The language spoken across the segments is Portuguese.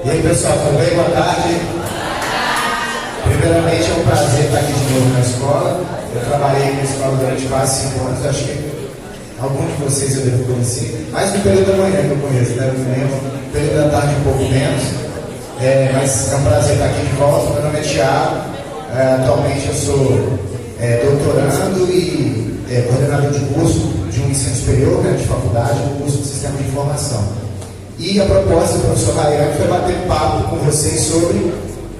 E aí, pessoal, tudo bem? Boa tarde. Primeiramente, é um prazer estar aqui de novo na escola. Eu trabalhei na escola durante quase 5 anos, acho que alguns de vocês eu devo conhecer, mais no período da manhã que eu conheço, né? No período da tarde um pouco menos. Mas é um prazer estar aqui de volta. Meu nome é Thiago. Atualmente eu sou doutorando e coordenador de curso de um ensino superior, né, de faculdade, um curso de sistema de informação. E a proposta do professor Rayane foi bater papo com vocês sobre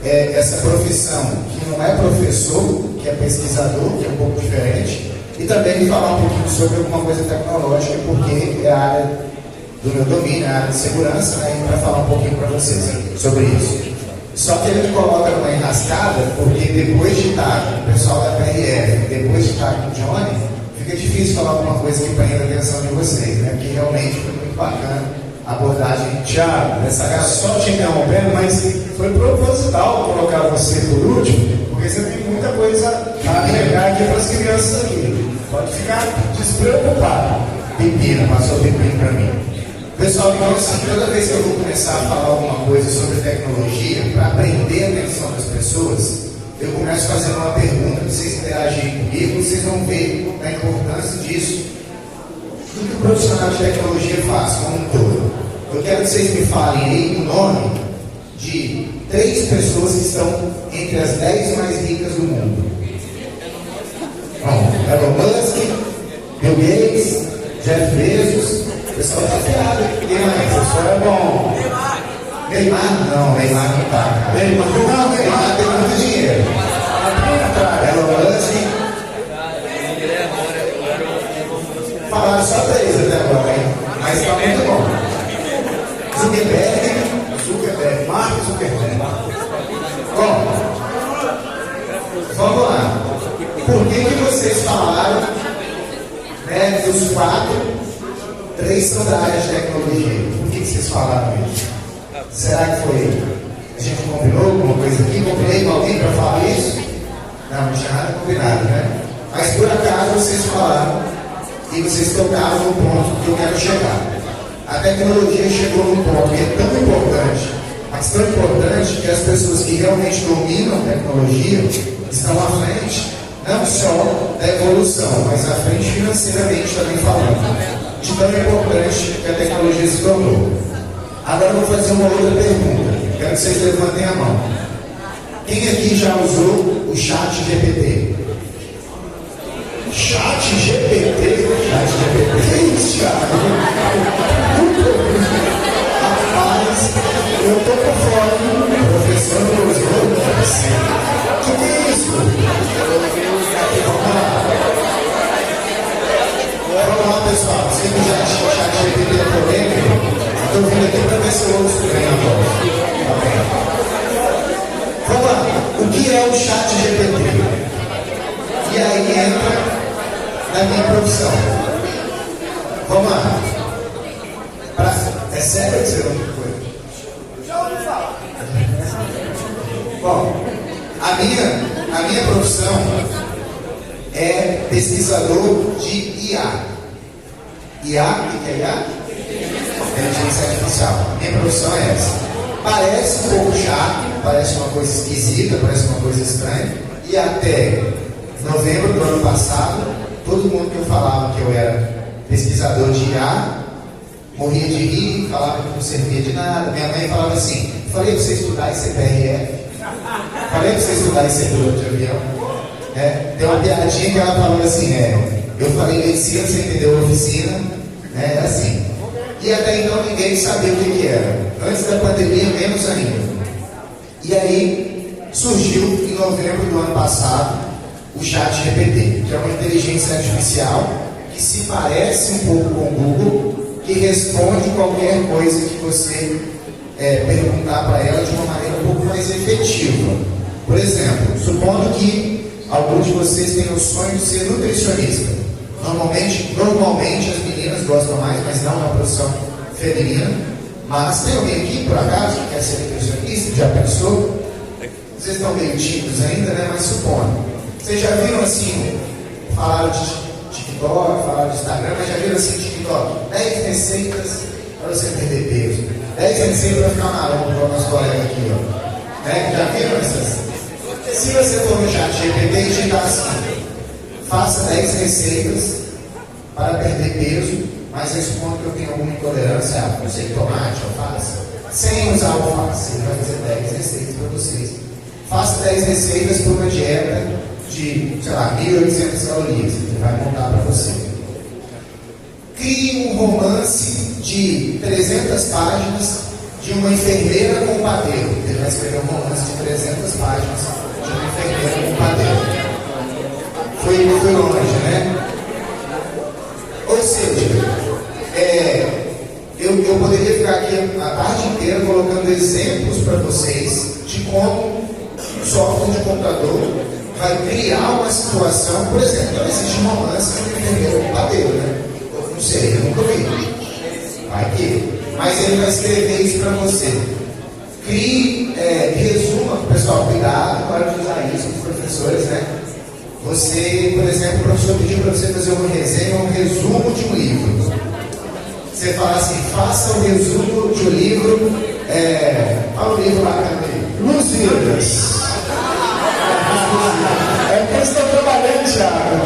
essa profissão, que não é professor, que é pesquisador, que é um pouco diferente, e também falar um pouquinho sobre alguma coisa tecnológica, porque é a área do meu domínio, é a área de segurança, né, e para falar um pouquinho para vocês sobre isso. Só que ele me coloca numa enrascada, porque depois de estar com o pessoal da PRF, depois de estar com o Johnny, fica difícil falar alguma coisa que prenda a atenção de vocês, né? Porque realmente foi muito bacana a abordagem. Thiago, só te interrompendo, mas foi proposital colocar você por último, porque você tem muita coisa a agregar aqui para as crianças aqui. Pode ficar despreocupado. Pepino, passou pepino para mim. Pessoal, então assim, toda vez que eu vou começar a falar alguma coisa sobre tecnologia, para aprender a atenção das pessoas, eu começo fazendo uma pergunta, para vocês interagirem comigo, vocês vão ver a importância disso, do que o profissional de tecnologia faz como um todo. Eu quero que vocês me falem aí o nome de 3 pessoas que estão entre as 10 mais ricas do mundo. Bom, Elon Musk, Bill Gates, Jeff Bezos. O pessoal está afiado. Quem mais? O pessoal é bom. Neymar? Não, Neymar não está. Neymar tem muito dinheiro. Elon Musk. Falaram só 3 até agora, hein? Mas está muito bom. Zuckerberg, Mark Zuckerberg. Bom, vamos lá. Por que vocês falaram, né, dos 4, 3 são da área de tecnologia? Por que vocês falaram isso? Será que foi? A gente combinou alguma coisa aqui? Combinei com alguém para falar isso? Não, não tinha nada combinado, né? Mas por acaso vocês falaram e vocês tocaram no ponto que eu quero chegar. A tecnologia chegou num ponto que é tão importante, mas tão importante, que as pessoas que realmente dominam a tecnologia estão à frente, não só da evolução, mas à frente financeiramente também falando. De tão importante que a tecnologia se tornou. Agora eu vou fazer uma outra pergunta. Quero que vocês levantem a mão. Quem aqui já usou o chat GPT? Chat GPT? Chat GPT? Que isso, Thiago? Rapaz, Eu tô por fora. o professor não usou? O que é isso? Vamos lá, pessoal. Se não já achou o chat GPT polêmico, estou vindo aqui para ver se eu ouço bem a voz. Vamos lá. O que é o chat GPT? E aí entra na minha profissão. Vamos lá. É sério que você não foi? Já ouvi falar. Bom, a minha profissão é pesquisador de IA. IA, o que é IA? Inteligência artificial. Minha profissão é essa. Parece um pouco chato, parece uma coisa esquisita, parece uma coisa estranha. E até novembro do ano passado, todo mundo que eu falava que eu era pesquisador de IA, morria de rir, falava que não servia de nada. Minha mãe falava assim: falei para você estudar ICPRF, falei para você estudar e ser piloto de avião. Tem uma piadinha que ela falou assim: eu falei medicina, você entendeu? Oficina, né? Assim. E até então ninguém sabia o que era. Antes da pandemia, menos ainda. E aí surgiu em novembro do ano passado o chat GPT, que é uma inteligência artificial que se parece um pouco com o Google, que responde qualquer coisa que você perguntar para ela de uma maneira um pouco mais efetiva. Por exemplo, supondo que alguns de vocês tenham o sonho de ser nutricionista. Normalmente as meninas gostam mais, mas não é uma profissão feminina. Mas tem alguém aqui, por acaso, que quer ser nutricionista? Já pensou? Vocês estão meio tímidos ainda, né? Mas supondo. Vocês já viram assim, falaram de TikTok, falaram de Instagram, mas já viram assim TikTok? 10 receitas para você perder peso. 10 receitas para ficar marrom para o nosso colega aqui, ó. Né? Já viram essas? Se você for no chat GPT e digitar assim, faça 10 receitas para perder peso, mas responda que eu tenho alguma intolerância a, não sei, tomate, alface, sem usar alface, ele vai fazer 10 receitas para vocês. Faça 10 receitas para uma dieta de, sei lá, 1.800 calorias, ele vai montar para você. Crie um romance de 300 páginas de uma enfermeira com um padeiro. Ele vai escrever um romance de 300 páginas de uma enfermeira com um padeiro. Foi longe, né? Ou seja, eu poderia ficar aqui a tarde inteira colocando exemplos para vocês de como um software de computador vai criar uma situação. Por exemplo, existe um romance de uma enfermeira com um padeiro, né? Eu não sei, eu nunca vi. Vai que. Mas ele vai escrever isso para você. Crie, resuma, pessoal, cuidado na hora de usar isso com os professores, né? Você, por exemplo, o professor pediu para você fazer uma resenha, um resumo de um livro. Você fala assim, faça um resumo de um livro, fala o livro lá também. Lusíadas. É porque eles estão trabalhando, Thiago.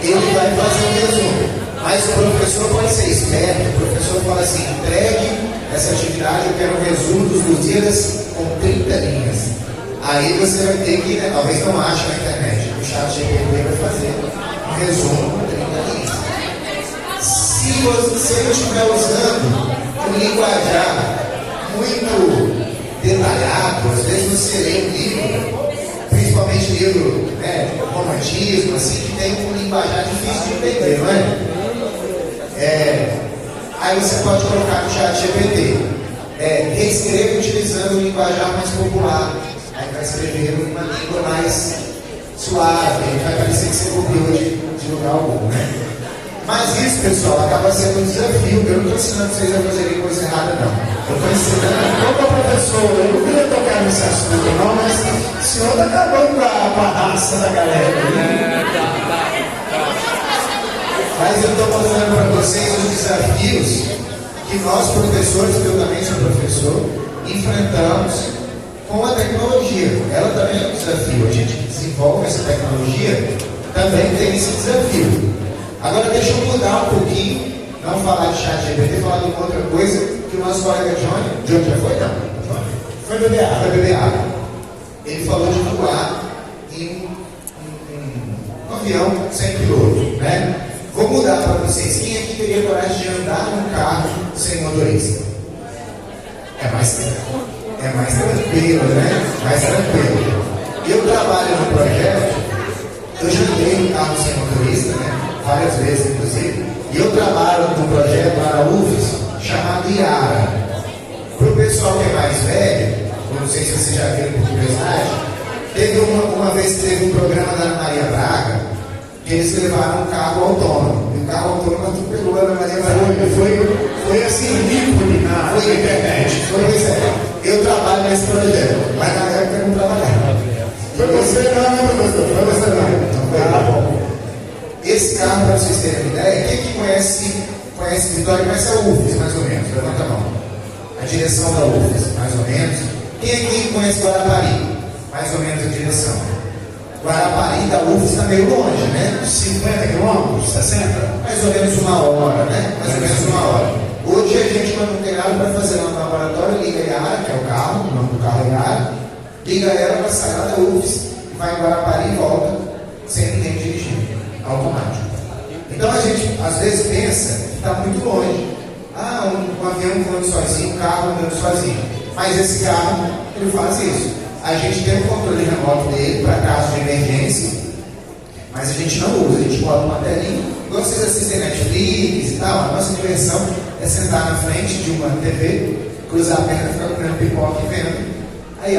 Ele vai fazer um resumo. Mas o professor pode ser esperto, o professor fala assim, entregue essa atividade, eu quero um resumo dos Lusíadas com 30 linhas. Aí você vai ter que, né, talvez não ache na internet, o chat GPT vai fazer um resumo com 30 linhas. Se você não estiver usando um linguajar muito detalhado, às vezes você lê um livro, principalmente livro, né, romantismo, assim, que tem um linguajar difícil de entender, não é? Aí você pode colocar no chat GPT, reescreva utilizando um linguajar mais popular. Aí vai escrever uma língua mais suave, vai parecer que você copiou de lugar algum, né? Mas isso, pessoal, acaba sendo um desafio. Eu não estou ensinando vocês a fazerem coisa errada, não. Eu estou ensinando. Como professor, eu não queria tocar nesse assunto, não, mas o senhor está acabando com a raça da galera, né? Mas eu estou mostrando para vocês os desafios que nós, professores, que eu também sou professor, enfrentamos com a tecnologia. Ela também é um desafio. A gente que desenvolve essa tecnologia também tem esse desafio. Agora deixa eu mudar um pouquinho, não falar de chat GPT, falar de uma outra coisa que o nosso colega Johnny já foi? Não. Foi beber água. Foi beber água. Ele falou de voar em um avião sem piloto, né? Vou mudar para vocês. Quem aqui teria coragem de andar num carro sem motorista? É mais tranquilo, né? Mais tranquilo. Eu trabalho no projeto, eu já andei num carro sem motorista, né? Várias vezes, inclusive. E eu trabalho num projeto lá na UFES, chamado IARA. Para o pessoal que é mais velho, eu não sei se vocês já viram por curiosidade, teve uma vez que teve um programa da Ana Maria Braga, que eles levaram um carro autônomo. E o carro autônomo atropelou a Ana Maria Braga. Foi assim, ícone na internet. Eu trabalho nesse projeto, mas na época eu não trabalhava. Foi você não, professor? Foi você não. Esse carro, para vocês terem uma ideia, quem que conhece Vitória, conhece a UFES, mais ou menos? Levanta a mão. A direção da UFES, mais ou menos. Quem aqui conhece Guarapari? Mais ou menos a direção. Guarapari da UFES está meio longe, né? 50 quilômetros, 60? Mais ou menos uma hora, né? Mais ou menos uma hora. Hoje a gente, quando não tem nada para fazer lá no laboratório, liga a Yara, que é o carro, o nome do carro é Yara, liga ela para sair lá da UFES, vai em Guarapari e volta, sem ninguém dirigindo, automático. Então a gente, às vezes, pensa que está muito longe. Um avião voando sozinho, um carro andando sozinho. Mas esse carro, ele faz isso. A gente tem o controle remoto dele para caso de emergência, mas a gente não usa, a gente bota uma telinha. Quando vocês assistem Netflix e tal, a nossa diversão é sentar na frente de uma TV, cruzar a perna, ficar comendo pipoca e vendo. Aí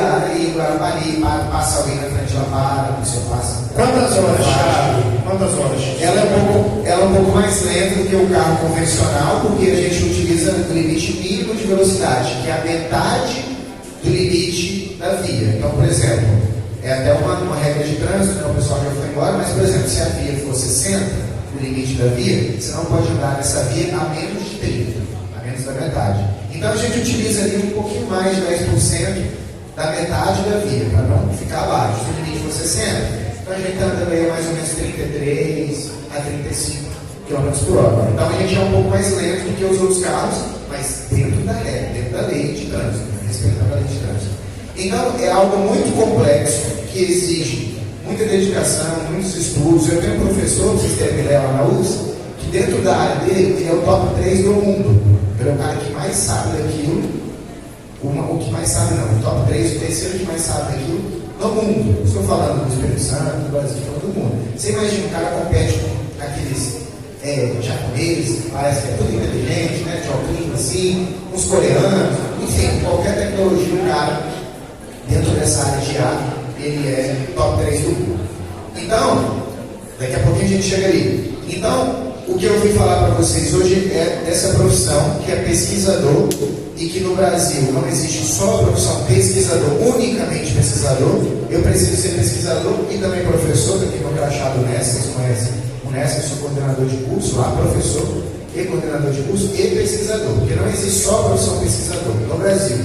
em Guarapari, passa alguém na frente, ela para, o senhor passa. Quantas horas, Thiago? Quantas horas? Ela é um pouco mais lenta do que o carro convencional, porque a gente utiliza o limite mínimo de velocidade, que é a metade do limite da via. Então, por exemplo, é até uma regra de trânsito, né? O pessoal já foi embora, mas, por exemplo, se a via for 60, o limite da via, você não pode andar nessa via a menos de 30, a menos da metade. Então a gente utiliza ali um pouquinho mais de 10% da metade da via, para não ficar abaixo do limite de 60. Então a gente está andando aí a mais ou menos 33 a 35 km por hora. Então a gente é um pouco mais lento do que os outros carros, mas dentro da regra, dentro da lei de trânsito, respeitando a lei de trânsito. Então é algo muito complexo que exige muita dedicação, muitos estudos. Eu tenho um professor, vocês terem me lá na USP, que dentro da área dele, ele é o top 3 do mundo. Ele é o cara que mais sabe daquilo, o que mais sabe não, o top 3, o terceiro que mais sabe daquilo no mundo. Estou falando do Espírito Santo, do Brasil, todo mundo. Você imagina, um cara compete com aqueles japoneses, parece que é tudo inteligente, né? De óculos assim, uns coreanos, enfim, qualquer tecnologia, o cara, dentro dessa área de ar, ele é top 3 do mundo. Então, daqui a pouquinho a gente chega ali. Então, o que eu vim falar para vocês hoje é dessa profissão que é pesquisador e que no Brasil não existe só a profissão pesquisador, unicamente pesquisador. Eu preciso ser pesquisador e também professor, aqui no crachá do Nessa, vocês conhecem o Nessa, eu sou coordenador de curso lá, professor e coordenador de curso e pesquisador, porque não existe só a profissão pesquisador no Brasil.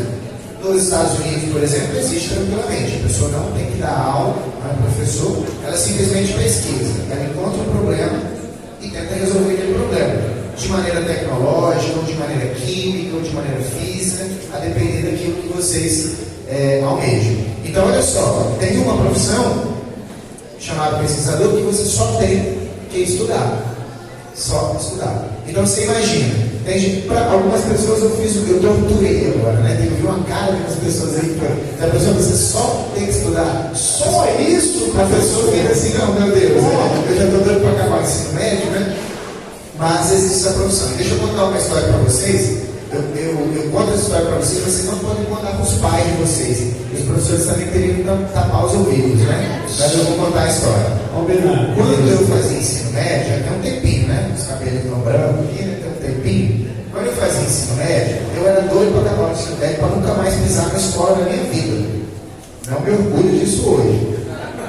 Nos Estados Unidos, por exemplo, existe tranquilamente. A pessoa não tem que dar aula, não é professor, ela simplesmente pesquisa, ela encontra um problema e tenta resolver aquele problema, de maneira tecnológica, ou de maneira química, ou de maneira física, a depender daquilo que vocês almejam. Então, olha só, tem uma profissão chamada pesquisador que você só tem que estudar. Só estudar. Então, você imagina, para algumas pessoas eu torturei agora, né? Tem que ver uma cara das pessoas aí, da pessoa, você só tem que estudar. Só isso? A pessoa fica assim, não, meu Deus, eu já estou dando para acabar o ensino médio, né? Mas existe essa profissão. Deixa eu contar uma história para vocês. Eu conto essa história para vocês não podem contar para os pais de vocês. Os professores também teriam que tapar os ouvidos, né? Mas eu vou contar a história. Quando eu fazia ensino médio, já tem um tempinho, né? Os cabelos estão brancos aqui, né? Tem um tempinho. Quando eu fazia ensino médio, eu era doido para acabar o ensino médio para nunca mais pisar na escola na minha vida. Não me orgulho disso hoje.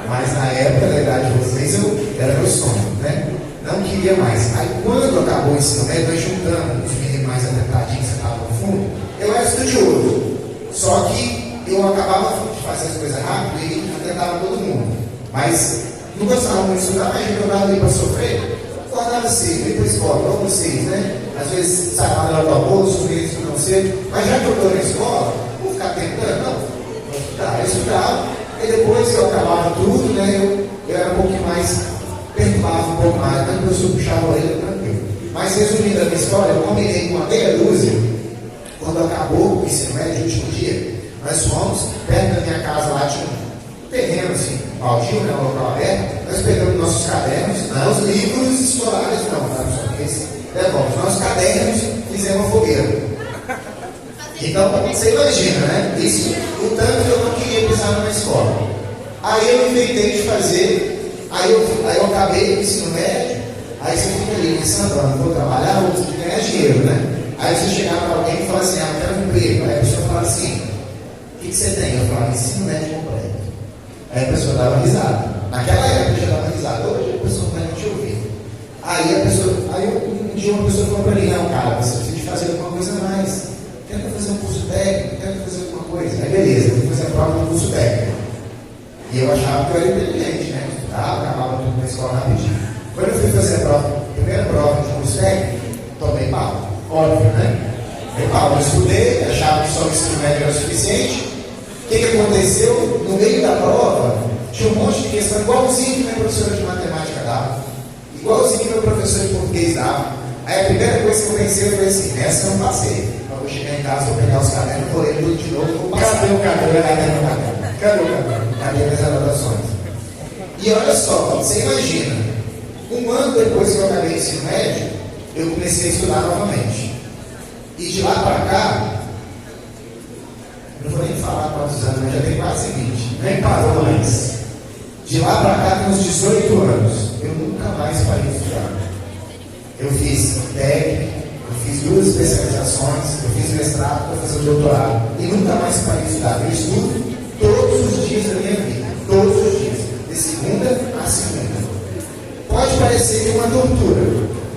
Mas na época, da idade de vocês, era meu sonho, né? Não queria mais. Aí quando acabou o ensino médio, nós juntamos os meninos mais atentadinhos que estavam no fundo, eu era estudioso. Só que eu acabava de fazer as coisas rápido e atentava todo mundo. Mas não gostava muito de estudar, mas eu estava ali para sofrer. Acordava cedo, ia para a escola, igual vocês, né? Às vezes saia na hora do almoço, os meninos estudam cedo. Mas já que eu estou na escola, vou ficar tentando? Não, vou estudar. Eu estudava, e depois que eu acabava tudo, né? Eu era um pouquinho mais, perturbava um pouco mais, mas o professor puxava a orelha tranquilo. Mas resumindo a minha história, eu combinei com uma meia dúzia, quando acabou o ensino médio, o último dia, nós fomos, perto da minha casa lá tinha um terreno assim, baldio, né, um local aberto, nós pegamos nossos cadernos, não os livros escolares não, tá? Levamos nossos cadernos, fizemos uma fogueira. Então, você imagina, né? Isso, o tanto que eu não queria pisar numa escola. Aí eu inventei de fazer, aí eu acabei o ensino médio, aí você fica ali pensando, vou trabalhar, vou ganhar dinheiro, né? Aí você chegar para alguém e falar assim, eu quero um emprego. Aí a pessoa fala assim, o que você tem? Eu falo, ensino médio completo. Aí a pessoa dava risada. Naquela época já dava risada, hoje a pessoa não vai te ouvir. Aí um dia uma pessoa falou para mim, não, cara, você precisa fazer alguma coisa a mais. Tenta fazer um curso técnico, tenta fazer alguma coisa. Aí beleza, eu fui fazer a prova do curso técnico. E eu achava que eu era inteligente, né? Estudava, acabava tudo na escola rapidinho. Quando eu fui fazer a primeira prova de curso técnico, tomei pau. Óbvio, né? Tomei pau. Eu estudei, achava que só o ensino médio era o suficiente. O que aconteceu? No meio da prova, tinha um monte de questão, igualzinho que minha professora de matemática dava, igualzinho que meu professor de português dava. Aí a primeira coisa que eu pensei foi assim, essa eu não passei. Eu vou chegar em casa, vou pegar os cadernos, vou ler tudo de novo, vou passar. Cadê o caderno? Cadê minhas anotações? E olha só, você imagina, um ano depois que eu acabei o ensino médio, eu comecei a estudar novamente. E de lá para cá, não vou nem falar quantos anos, mas já tem quase 20. Nem parou mais. De lá para cá, tem uns 18 anos. Eu nunca mais parei de estudar. Eu fiz técnico, eu fiz 2 especializações, eu fiz mestrado para fazer o doutorado. E nunca mais parei de estudar. Eu estudo todos os dias da minha vida. Todos os dias. De segunda a segunda. Pode parecer uma tortura,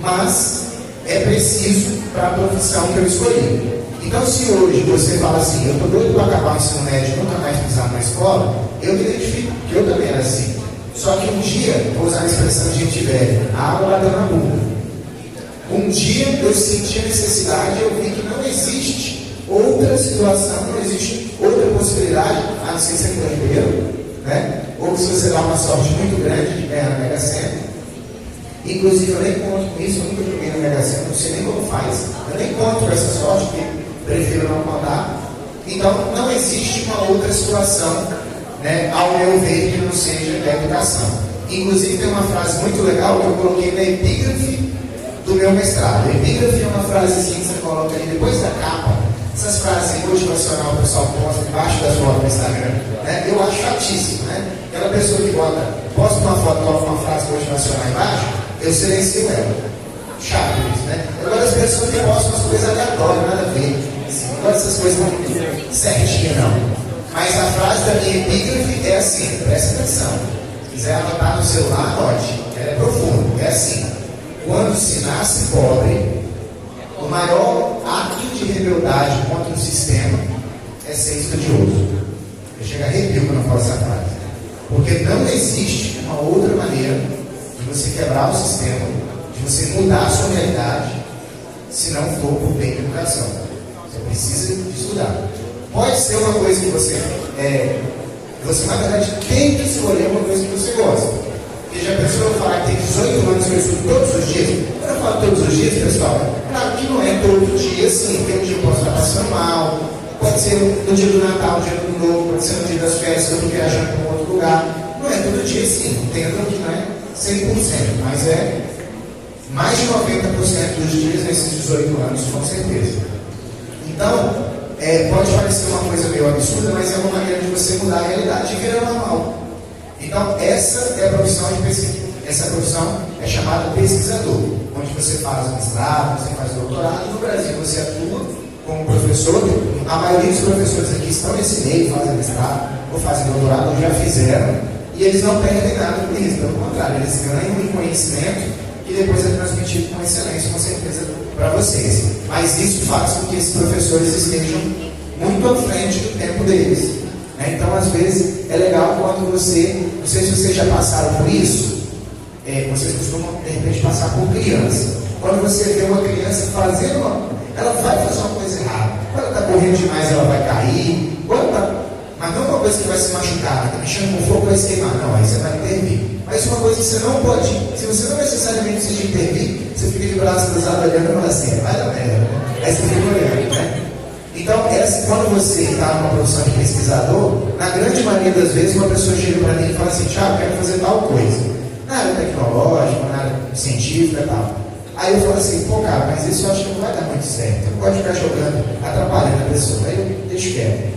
mas é preciso para a profissão que eu escolhi. Então, se hoje você fala assim, eu estou doido para acabar o ensino médio e nunca mais pisar na escola, eu me identifico, porque eu também era assim. Só que um dia, vou usar a expressão de gente velha, a água bateu na bunda. Um dia eu senti a necessidade, eu vi que não existe outra situação, não existe outra possibilidade, a não ser ser brasileiro, né? Ou se você dá uma sorte muito grande de ganhar na Mega Sena. Inclusive, eu nem conto com isso, eu nunca joguei na Mega Sena, não sei nem como faz. Eu nem conto com essa sorte, porque prefiro não contar. Então, não existe uma outra situação, né, ao meu ver, que não seja a educação. Inclusive, tem uma frase muito legal que eu coloquei na epígrafe do meu mestrado. A epígrafe é uma frasezinha que você coloca ali depois da capa. Essas frases motivacionais o pessoal posta debaixo das fotos no Instagram, né? Eu acho chatíssimo, né? Aquela pessoa que posta uma foto, coloca uma frase motivacional embaixo, eu silencio ela. Chato isso, né? Agora as pessoas que postam umas coisas aleatórias, nada a ver. Não gosto dessas coisas muito certinhas, não. Mas a frase da minha epígrafe é assim, presta atenção. Se quiser anotar no celular, anote. Ela é profunda, é assim. Quando se nasce pobre, o maior ato de rebeldia contra o sistema é ser estudioso. Eu chego a arrepio quando eu falo essa frase. Porque não existe uma outra maneira de você quebrar o sistema, de você mudar a sua realidade, se não for por bem de educação. Você precisa de estudar. Pode ser uma coisa que você na verdade tem que escolher uma coisa que você gosta. Porque já pensou eu falar que tem 18 anos que eu estudo todos os dias? Quando eu falo todos os dias, pessoal, claro que não é todo dia assim, tem um dia que eu posso estar passando mal, pode ser no dia do Natal, no dia do Ano Novo, pode ser no dia das festas, eu estou viajando para um outro lugar. Não é todo dia assim, entendam que não é 100%, mas é mais de 90% dos dias nesses 18 anos, com certeza. Então, pode parecer uma coisa meio absurda, mas é uma maneira de você mudar a realidade e virar normal. Então, essa é a profissão de pesquisa. Essa profissão é chamada pesquisador, onde você faz mestrado, você faz doutorado. No Brasil, você atua como professor. A maioria dos professores aqui estão nesse meio, fazem mestrado ou fazem doutorado, ou já fizeram. E eles não perdem nada com isso. Pelo contrário, eles ganham um conhecimento que depois é transmitido com excelência, com certeza, para vocês. Mas isso faz com que esses professores estejam muito à frente do tempo deles. Então, às vezes, é legal quando você, não sei se vocês já passaram por isso, vocês costumam, de repente, passar por criança. Quando você vê uma criança fazendo ela vai fazer uma coisa errada. Quando ela está correndo demais, ela vai cair. Mas não uma coisa que vai se machucar, está mexendo com fogo, vai se queimar. Não, aí você vai intervir. Mas uma coisa que você não pode, se você não necessariamente precisa intervir, você fica de braço cruzado olhando e fala assim, vai dar merda, né? Aí você fica olhando, né? Então, quando você está numa profissão de pesquisador, na grande maioria das vezes, uma pessoa chega para mim e fala assim, Thiago, quero fazer tal coisa. Na área tecnológica, na área científica e tal. Aí eu falo assim, pô, cara, mas isso eu acho que não vai dar muito certo. Não pode ficar jogando, atrapalhando a pessoa. Aí eu deixo quieto.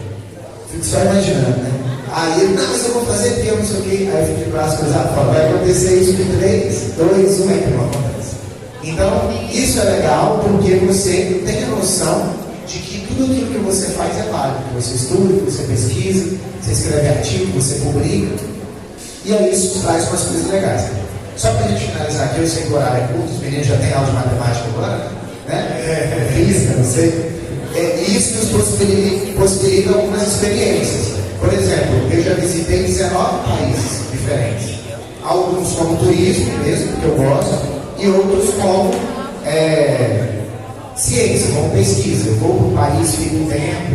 Fico só imaginando, né? Aí ele, não, mas eu vou fazer porque eu não sei o quê. Aí eu fico de braço cruzado e falo, vai acontecer isso em 3, 2, 1, é que não acontece. Então, isso é legal porque você tem a noção de que tudo aquilo que você faz é válido. Que você estuda, que você pesquisa, você escreve artigo, você publica. E aí isso traz umas coisas legais. Só para a gente finalizar aqui, eu sei que o horário é curto, os meninos já têm aula de matemática agora, né? Física, não sei. Isso nos possibilita algumas experiências. Por exemplo, eu já visitei 19 países diferentes. Alguns como turismo mesmo, que eu gosto, e outros como ciência, como pesquisa. Eu vou para o país, fico um tempo,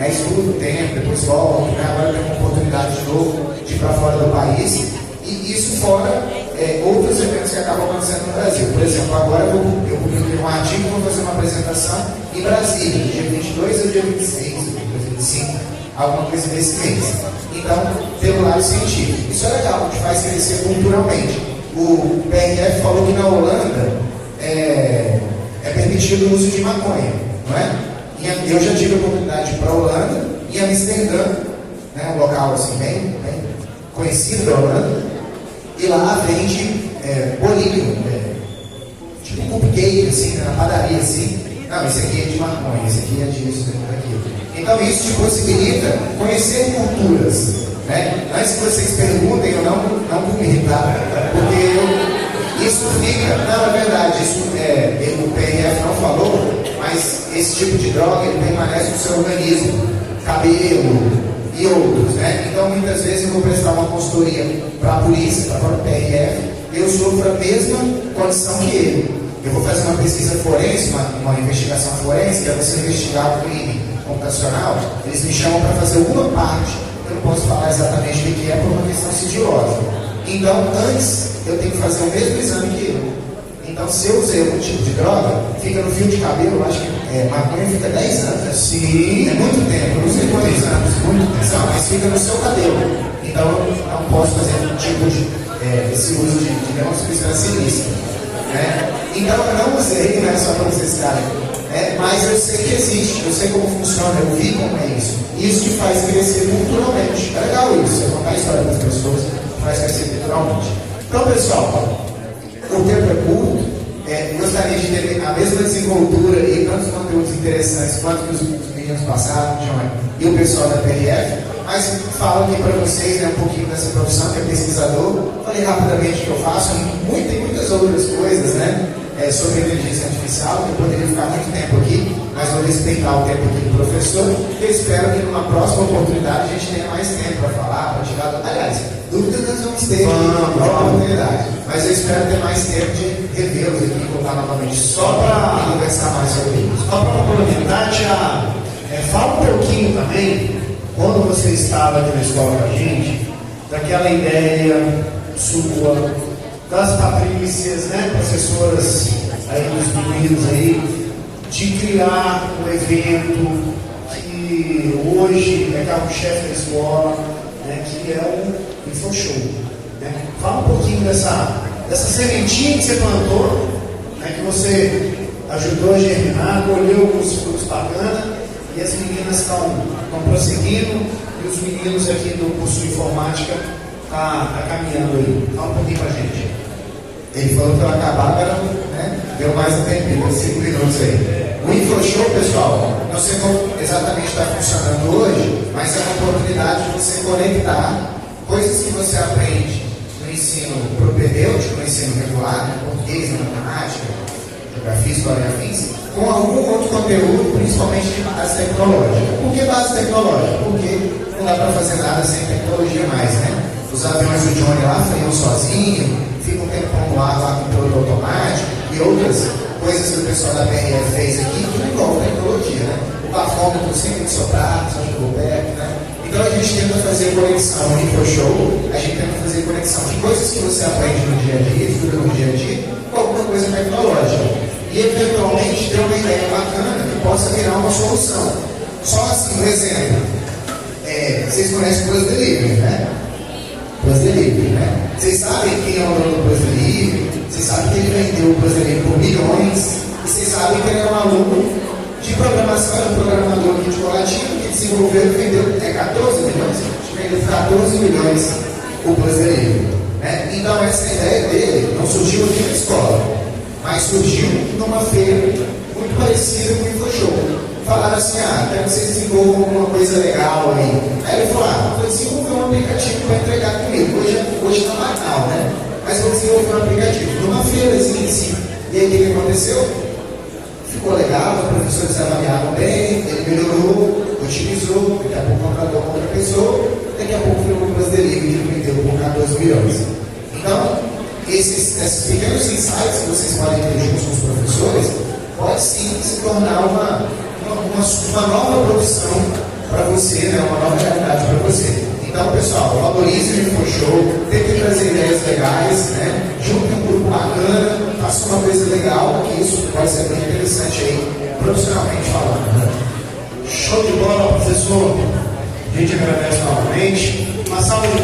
estudo um tempo, depois volto, agora tenho uma oportunidade de novo de ir para fora do país. E isso fora outros eventos que acabam acontecendo no Brasil. Por exemplo, agora eu publiquei um artigo e vou fazer uma apresentação em Brasília, do dia 22 ao dia 26, dia 25, alguma coisa desse mês. Então, pelo lado científico. Isso é legal, que faz crescer culturalmente. O PRF falou que na Holanda é permitido o uso de maconha, não é? E eu já tive a oportunidade de ir para a Holanda, em Amsterdã, né, um local assim, bem conhecido da Holanda, e lá vende bolinho, tipo um cupcake, assim, na padaria, assim. Não, esse aqui é de maconha, esse aqui é disso, daquilo. Então isso te possibilita conhecer culturas, né? Antes que vocês perguntem, eu não comigo, tá? Porque isso fica, não, é verdade, isso o PRF não falou, mas mas esse tipo de droga ele permanece no seu organismo, cabelo e outros, né? Então muitas vezes eu vou prestar uma consultoria para a polícia, para o PRF, e eu sofro a mesma condição que ele. Eu vou fazer uma pesquisa forense, uma investigação forense, que é você investigar o crime computacional, eles me chamam para fazer alguma parte, eu não posso falar exatamente o que é por uma questão sigilosa. Então, antes, eu tenho que fazer o mesmo exame que ele. Então, se eu usei algum tipo de droga, fica no fio de cabelo, eu acho que maconha fica 10 anos. Né? Sim, é muito tempo, não sei quantos anos, muito tempo. Não, mas fica no seu cabelo. Então, eu não posso fazer um tipo de esse uso de substância ilícita. Né? Então, eu não usei, não é só para vocês ficarem. Mas eu sei que existe, eu sei como funciona, eu vi como é isso. Isso te faz crescer culturalmente. É legal isso, é contar a história das pessoas, faz crescer culturalmente. Então, pessoal, o tempo é curto, gostaria de ter a mesma desenvoltura e tantos conteúdos interessantes quanto que os meninos passaram, John, e o pessoal da PRF, mas falo aqui para vocês um pouquinho dessa profissão que é pesquisador. Falei rapidamente o que eu faço, tem muitas outras coisas, né? Sobre inteligência artificial, que eu poderia ficar muito tempo aqui, mas vou respeitar o tempo aqui do professor. Eu espero que numa próxima oportunidade a gente tenha mais tempo para falar, para tirar. Aliás, dúvidas nós vamos ter na oportunidade, mas eu espero ter mais tempo de revê-los aqui e voltar novamente só para conversar mais sobre isso. Só para complementar, Tiago, fala um pouquinho também, quando você estava aqui na escola com a gente, daquela ideia sua, das Patrícias, né, professoras aí dos meninos aí, de criar um evento que hoje é carro-chefe da escola, né, que é o InfoShow. Né? Fala um pouquinho dessa sementinha que você plantou, né, que você ajudou a germinar, colheu alguns frutos bacanas, e as meninas estão prosseguindo, e os meninos aqui do curso de informática tá caminhando aí. Fala um pouquinho pra gente. Ele falou que eu acabava, né? Deu mais um tempinho, 5 minutos aí. O InfoShow, pessoal, não sei como exatamente está funcionando hoje, mas é uma oportunidade de você conectar coisas que você aprende no ensino propedêutico, no ensino regular, em português, na matemática, geografia, história e afins, com algum outro conteúdo, principalmente de base tecnológica. Por que base tecnológica? Porque não dá para fazer nada sem tecnologia mais, né? Os aviões do Johnny lá fream sozinho, fica um tempão no ar lá com piloto automático e outras coisas que o pessoal da PRF fez aqui, que não envolve tecnologia, né? O bafômetro sempre de soprar, só jogou perto, né? Então a gente tenta fazer conexão no InfoShow, a gente tenta fazer conexão de coisas que você aprende no dia a dia, estuda no dia a dia, com alguma coisa tecnológica. E eventualmente ter uma ideia bacana que possa virar uma solução. Só assim, um exemplo. Vocês conhecem o Plus Delivery, né? Plus Delivery, né? Vocês sabem quem é o dono do Plus Delivery, vocês sabem que ele vendeu o Plus Delivery por milhões, e vocês sabem que ele é um aluno de programação, é um programador aqui de Colatina, que desenvolveu e vendeu 14 milhões, vendeu 14 milhões o Plus Delivery. Né? Então essa ideia dele não surgiu aqui na escola, mas surgiu numa feira muito parecida com o InfoShow. Falaram assim, quero que vocês desenvolvam alguma coisa legal aí. Aí ele falou, vou desenvolver um aplicativo para entregar comigo. Hoje está Natal, né? Mas vou desenvolver um aplicativo. Numa feirazinha assim. E aí o que aconteceu? Ficou legal, os professores avaliaram bem, ele melhorou, otimizou, daqui a pouco contratou outra pessoa, daqui a pouco foi o Plus Delivery que vendeu por 14 milhões. Então, esses pequenos insights que vocês podem ter juntos com os professores, pode sim se tornar uma nova profissão para você, né? Uma nova realidade para você. Então, pessoal, valorize o InfoShow, tente trazer ideias legais, né? Junte um grupo bacana, faça uma coisa legal, que isso pode ser bem interessante aí, profissionalmente falando. Né? Show de bola, professor. A gente agradece novamente. Uma salva de